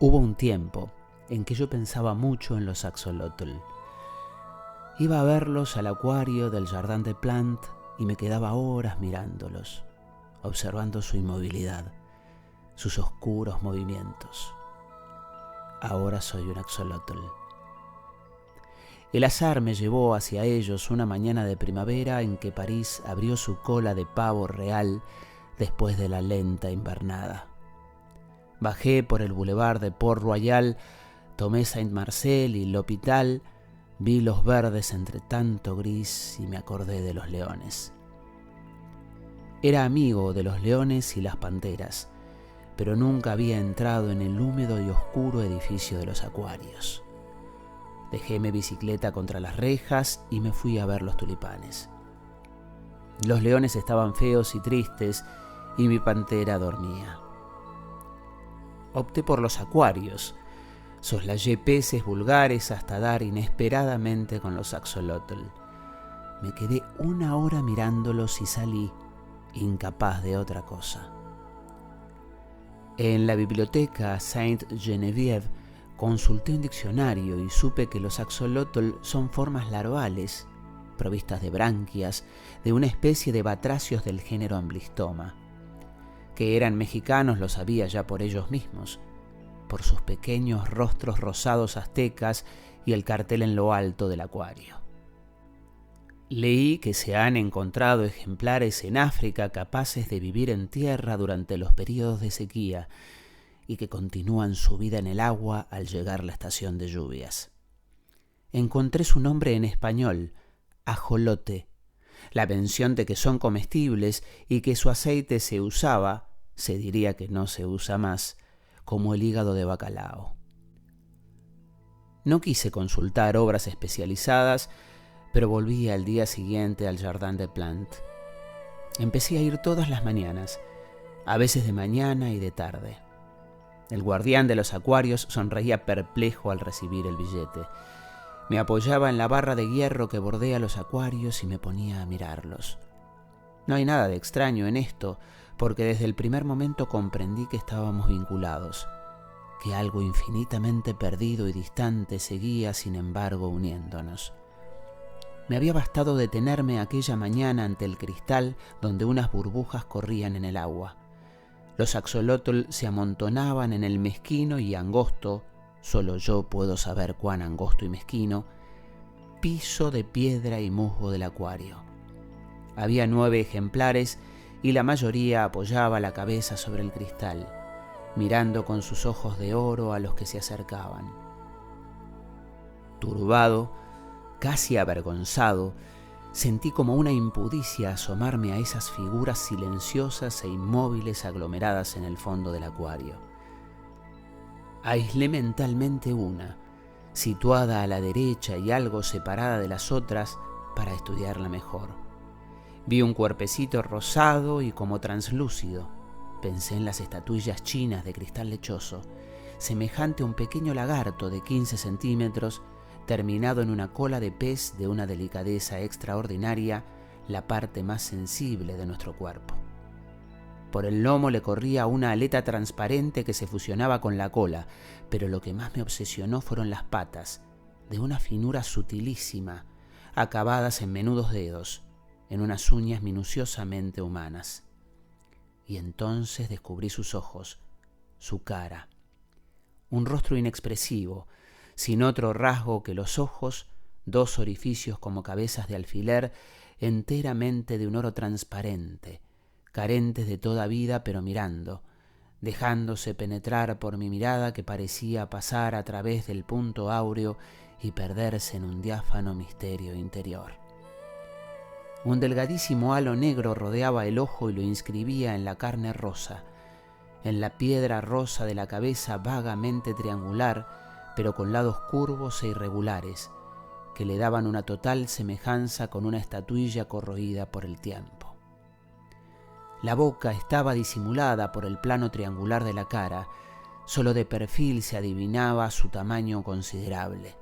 Hubo un tiempo en que yo pensaba mucho en los axolotl. Iba a verlos al acuario del Jardin des Plantes y me quedaba horas mirándolos, observando su inmovilidad, sus oscuros movimientos. Ahora soy un axolotl. El azar me llevó hacia ellos una mañana de primavera en que París abrió su cola de pavo real después de la lenta invernada. Bajé por el boulevard de Port-Royal, tomé Saint-Marcel y l'Hôpital, vi los verdes entre tanto gris y me acordé de los leones. Era amigo de los leones y las panteras, pero nunca había entrado en el húmedo y oscuro edificio de los acuarios. Dejé mi bicicleta contra las rejas y me fui a ver los tulipanes. Los leones estaban feos y tristes y mi pantera dormía. Opté por los acuarios. Soslayé peces vulgares hasta dar inesperadamente con los axolotl. Me quedé una hora mirándolos y salí, incapaz de otra cosa. En la biblioteca Sainte-Geneviève consulté un diccionario y supe que los axolotl son formas larvales, provistas de branquias, de una especie de batracios del género Amblystoma. Que eran mexicanos lo sabía ya por ellos mismos, por sus pequeños rostros rosados aztecas y el cartel en lo alto del acuario. Leí que se han encontrado ejemplares en África capaces de vivir en tierra durante los períodos de sequía y que continúan su vida en el agua al llegar la estación de lluvias. Encontré su nombre en español, ajolote, la mención de que son comestibles y que su aceite se usaba, se diría que no se usa más, como el hígado de bacalao. No quise consultar obras especializadas, pero volví al día siguiente al Jardin des Plantes. Empecé a ir todas las mañanas, a veces de mañana y de tarde. El guardián de los acuarios sonreía perplejo al recibir el billete. Me apoyaba en la barra de hierro que bordea los acuarios y me ponía a mirarlos. No hay nada de extraño en esto, porque desde el primer momento comprendí que estábamos vinculados, que algo infinitamente perdido y distante seguía, sin embargo, uniéndonos. Me había bastado detenerme aquella mañana ante el cristal donde unas burbujas corrían en el agua. Los axolotl se amontonaban en el mezquino y angosto, solo yo puedo saber cuán angosto y mezquino, piso de piedra y musgo del acuario. Había 9 ejemplares y la mayoría apoyaba la cabeza sobre el cristal, mirando con sus ojos de oro a los que se acercaban. Turbado, casi avergonzado, sentí como una impudicia asomarme a esas figuras silenciosas e inmóviles aglomeradas en el fondo del acuario. Aislé mentalmente una, situada a la derecha y algo separada de las otras, para estudiarla mejor. Vi un cuerpecito rosado y como translúcido. Pensé en las estatuillas chinas de cristal lechoso, semejante a un pequeño lagarto de 15 centímetros, terminado en una cola de pez de una delicadeza extraordinaria, la parte más sensible de nuestro cuerpo. Por el lomo le corría una aleta transparente que se fusionaba con la cola, pero lo que más me obsesionó fueron las patas, de una finura sutilísima, acabadas en menudos dedos, en unas uñas minuciosamente humanas. Y entonces descubrí sus ojos, su cara, un rostro inexpresivo, sin otro rasgo que los ojos, 2 orificios como cabezas de alfiler, enteramente de un oro transparente, carentes de toda vida pero mirando, dejándose penetrar por mi mirada que parecía pasar a través del punto áureo y perderse en un diáfano misterio interior. Un delgadísimo halo negro rodeaba el ojo y lo inscribía en la carne rosa, en la piedra rosa de la cabeza vagamente triangular, pero con lados curvos e irregulares, que le daban una total semejanza con una estatuilla corroída por el tiempo. La boca estaba disimulada por el plano triangular de la cara, solo de perfil se adivinaba su tamaño considerable.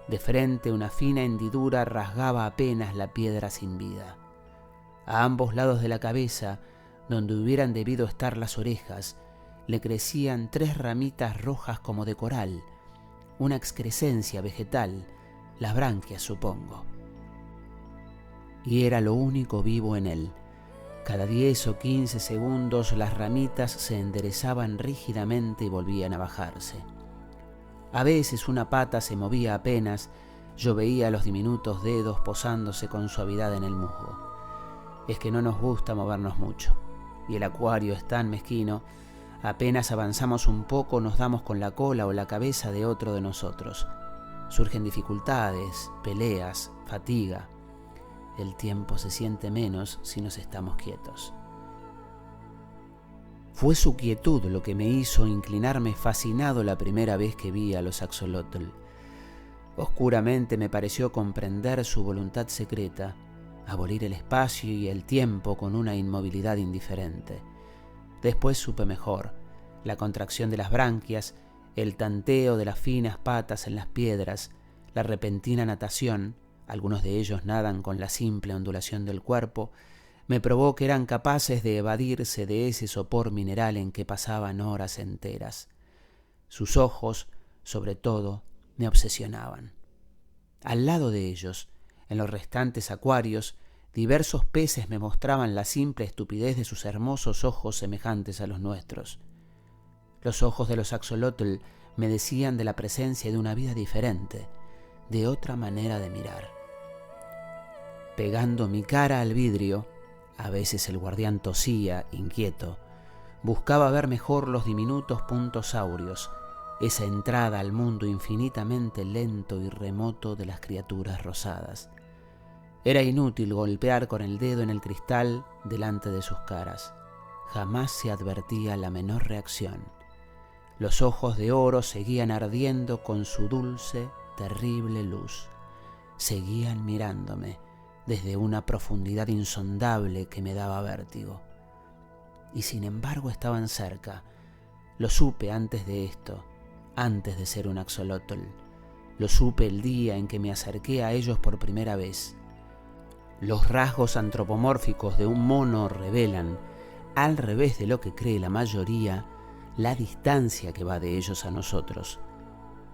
De frente una fina hendidura rasgaba apenas la piedra sin vida. A ambos lados de la cabeza, donde hubieran debido estar las orejas, le crecían 3 ramitas rojas como de coral, una excrescencia vegetal, las branquias supongo. Y era lo único vivo en él. Cada 10 o 15 segundos las ramitas se enderezaban rígidamente y volvían a bajarse. A veces una pata se movía apenas, yo veía los diminutos dedos posándose con suavidad en el musgo. Es que no nos gusta movernos mucho, y el acuario es tan mezquino, apenas avanzamos un poco nos damos con la cola o la cabeza de otro de nosotros. Surgen dificultades, peleas, fatiga. El tiempo se siente menos si nos estamos quietos. Fue su quietud lo que me hizo inclinarme fascinado la primera vez que vi a los axolotl. Oscuramente me pareció comprender su voluntad secreta, abolir el espacio y el tiempo con una inmovilidad indiferente. Después supe mejor, la contracción de las branquias, el tanteo de las finas patas en las piedras, la repentina natación, algunos de ellos nadan con la simple ondulación del cuerpo, me probó que eran capaces de evadirse de ese sopor mineral en que pasaban horas enteras. Sus ojos, sobre todo, me obsesionaban. Al lado de ellos, en los restantes acuarios, diversos peces me mostraban la simple estupidez de sus hermosos ojos semejantes a los nuestros. Los ojos de los axolotl me decían de la presencia de una vida diferente, de otra manera de mirar. Pegando mi cara al vidrio, a veces el guardián tosía, inquieto, buscaba ver mejor los diminutos puntos áureos, esa entrada al mundo infinitamente lento y remoto de las criaturas rosadas. Era inútil golpear con el dedo en el cristal delante de sus caras. Jamás se advertía la menor reacción. Los ojos de oro seguían ardiendo con su dulce, terrible luz. Seguían mirándome desde una profundidad insondable que me daba vértigo. Y sin embargo estaban cerca. Lo supe antes de esto, antes de ser un axolotl. Lo supe el día en que me acerqué a ellos por primera vez. Los rasgos antropomórficos de un mono revelan, al revés de lo que cree la mayoría, la distancia que va de ellos a nosotros.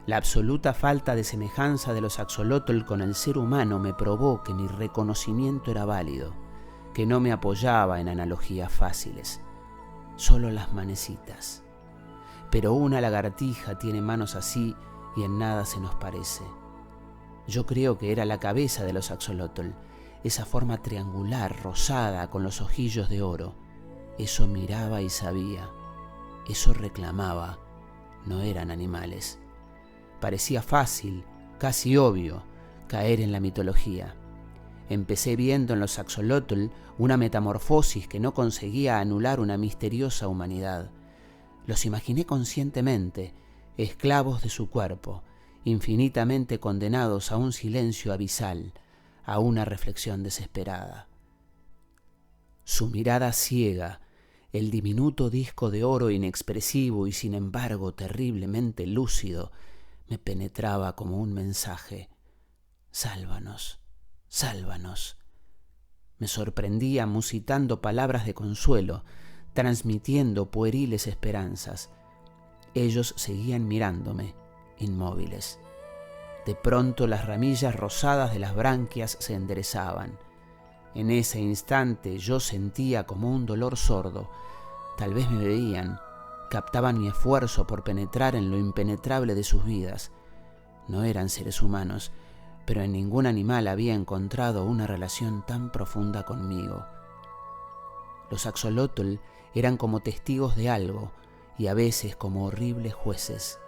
La absoluta falta de semejanza de los axolotl con el ser humano me probó que mi reconocimiento era válido, que no me apoyaba en analogías fáciles, solo las manecitas. Pero una lagartija tiene manos así y en nada se nos parece. Yo creo que era la cabeza de los axolotl, esa forma triangular, rosada, con los ojillos de oro. Eso miraba y sabía, eso reclamaba, no eran animales. Parecía fácil, casi obvio, caer en la mitología. Empecé viendo en los axolotl una metamorfosis que no conseguía anular una misteriosa humanidad. Los imaginé conscientemente, esclavos de su cuerpo, infinitamente condenados a un silencio abisal, a una reflexión desesperada. Su mirada ciega, el diminuto disco de oro inexpresivo y sin embargo terriblemente lúcido, me penetraba como un mensaje. Sálvanos, sálvanos. Me sorprendía musitando palabras de consuelo, transmitiendo pueriles esperanzas. Ellos seguían mirándome, inmóviles. De pronto las ramillas rosadas de las branquias se enderezaban. En ese instante yo sentía como un dolor sordo. Tal vez me veían, captaban mi esfuerzo por penetrar en lo impenetrable de sus vidas. No eran seres humanos, pero en ningún animal había encontrado una relación tan profunda conmigo. Los axolotl eran como testigos de algo y a veces como horribles jueces.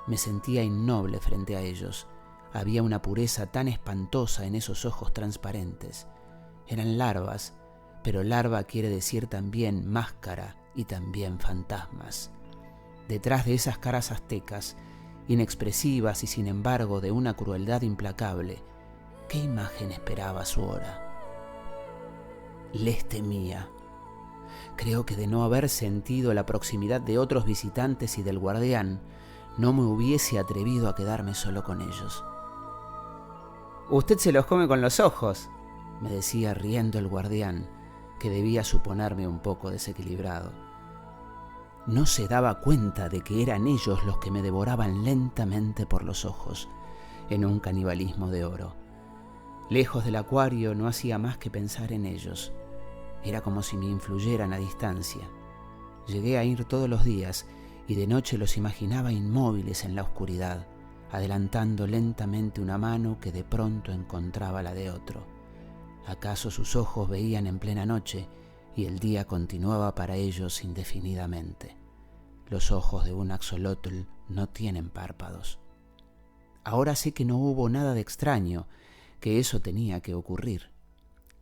Me sentía innoble frente a ellos. Había una pureza tan espantosa en esos ojos transparentes. Eran larvas, pero larva quiere decir también máscara y también fantasmas. Detrás de esas caras aztecas, inexpresivas y sin embargo de una crueldad implacable, ¿qué imagen esperaba a su hora? Les temía. Creo que de no haber sentido la proximidad de otros visitantes y del guardián, no me hubiese atrevido a quedarme solo con ellos. «Usted se los come con los ojos», me decía riendo el guardián, que debía suponerme un poco desequilibrado. No se daba cuenta de que eran ellos los que me devoraban lentamente por los ojos, en un canibalismo de oro. Lejos del acuario no hacía más que pensar en ellos. Era como si me influyeran a distancia. Llegué a ir todos los días y de noche los imaginaba inmóviles en la oscuridad, adelantando lentamente una mano que de pronto encontraba la de otro. ¿Acaso sus ojos veían en plena noche y el día continuaba para ellos indefinidamente? Los ojos de un axolotl no tienen párpados. Ahora sé que no hubo nada de extraño, que eso tenía que ocurrir.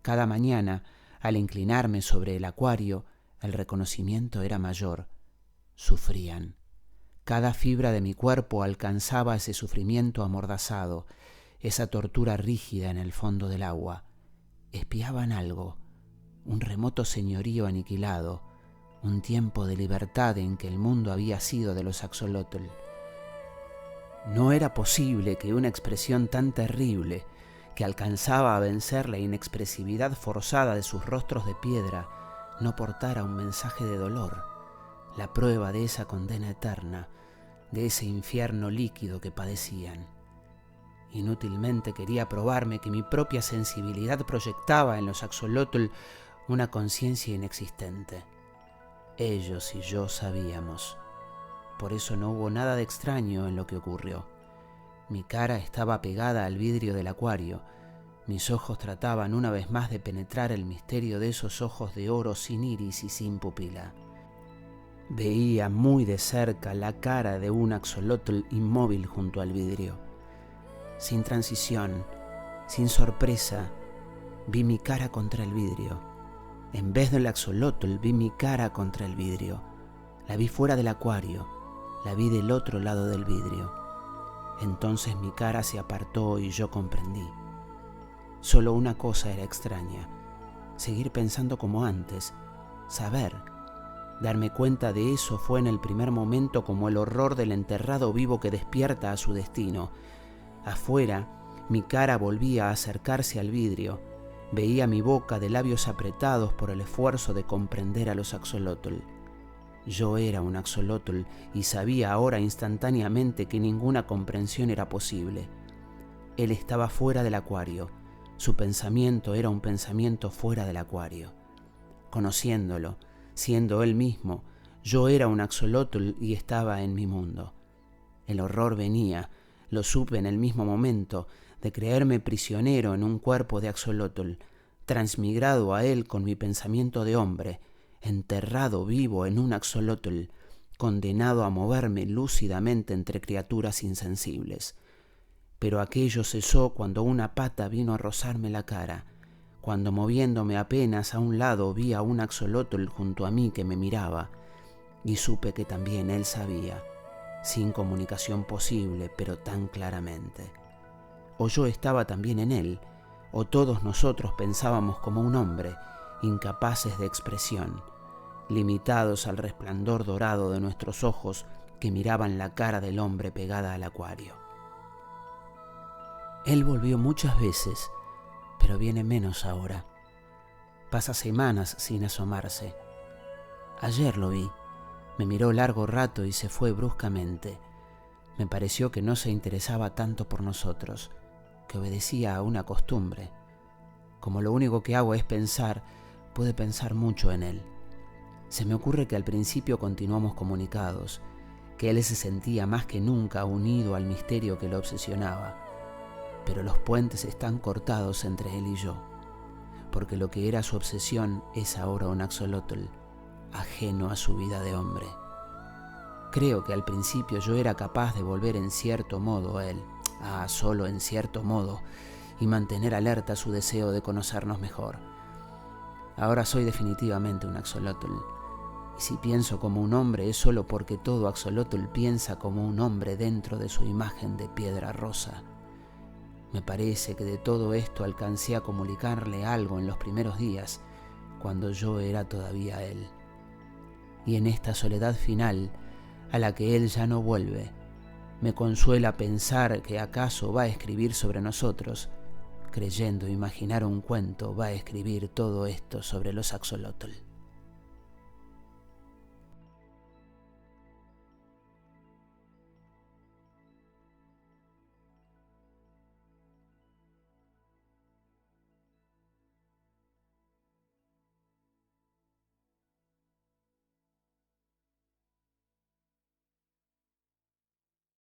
Cada mañana, al inclinarme sobre el acuario, el reconocimiento era mayor. Sufrían. Cada fibra de mi cuerpo alcanzaba ese sufrimiento amordazado, esa tortura rígida en el fondo del agua. Espiaban algo, un remoto señorío aniquilado, un tiempo de libertad en que el mundo había sido de los axolotl. No era posible que una expresión tan terrible, que alcanzaba a vencer la inexpresividad forzada de sus rostros de piedra, no portara un mensaje de dolor, la prueba de esa condena eterna, de ese infierno líquido que padecían. Inútilmente quería probarme que mi propia sensibilidad proyectaba en los axolotl una conciencia inexistente. Ellos y yo sabíamos. Por eso no hubo nada de extraño en lo que ocurrió. Mi cara estaba pegada al vidrio del acuario. Mis ojos trataban una vez más de penetrar el misterio de esos ojos de oro sin iris y sin pupila. Veía muy de cerca la cara de un axolotl inmóvil junto al vidrio. Sin transición, sin sorpresa, vi mi cara contra el vidrio. En vez del axolotl, vi mi cara contra el vidrio. La vi fuera del acuario, la vi del otro lado del vidrio. Entonces mi cara se apartó y yo comprendí. Solo una cosa era extraña: seguir pensando como antes, saber. Darme cuenta de eso fue en el primer momento como el horror del enterrado vivo que despierta a su destino. Afuera, mi cara volvía a acercarse al vidrio. Veía mi boca de labios apretados por el esfuerzo de comprender a los axolotl. Yo era un axolotl y sabía ahora instantáneamente que ninguna comprensión era posible. Él estaba fuera del acuario. Su pensamiento era un pensamiento fuera del acuario. Conociéndolo, siendo él mismo, yo era un axolotl y estaba en mi mundo. El horror venía, lo supe en el mismo momento, de creerme prisionero en un cuerpo de axolotl, transmigrado a él con mi pensamiento de hombre, enterrado vivo en un axolotl, condenado a moverme lúcidamente entre criaturas insensibles. Pero aquello cesó cuando una pata vino a rozarme la cara, cuando moviéndome apenas a un lado vi a un axolotl junto a mí que me miraba, y supe que también él sabía, sin comunicación posible, pero tan claramente. O yo estaba también en él, o todos nosotros pensábamos como un hombre, incapaces de expresión, limitados al resplandor dorado de nuestros ojos que miraban la cara del hombre pegada al acuario. Él volvió muchas veces, pero viene menos ahora. Pasa semanas sin asomarse. Ayer lo vi, me miró largo rato y se fue bruscamente. Me pareció que no se interesaba tanto por nosotros, que obedecía a una costumbre. Como lo único que hago es pensar, pude pensar mucho en él. Se me ocurre que al principio continuamos comunicados, que él se sentía más que nunca unido al misterio que lo obsesionaba. Pero los puentes están cortados entre él y yo, porque lo que era su obsesión es ahora un axolotl, ajeno a su vida de hombre. Creo que al principio yo era capaz de volver en cierto modo a él, solo en cierto modo, y mantener alerta su deseo de conocernos mejor. Ahora soy definitivamente un axolotl, y si pienso como un hombre es solo porque todo axolotl piensa como un hombre dentro de su imagen de piedra rosa. Me parece que de todo esto alcancé a comunicarle algo en los primeros días, cuando yo era todavía él. Y en esta soledad final, a la que él ya no vuelve, me consuela pensar que acaso va a escribir sobre nosotros, creyendo imaginar un cuento va a escribir todo esto sobre los axolotl.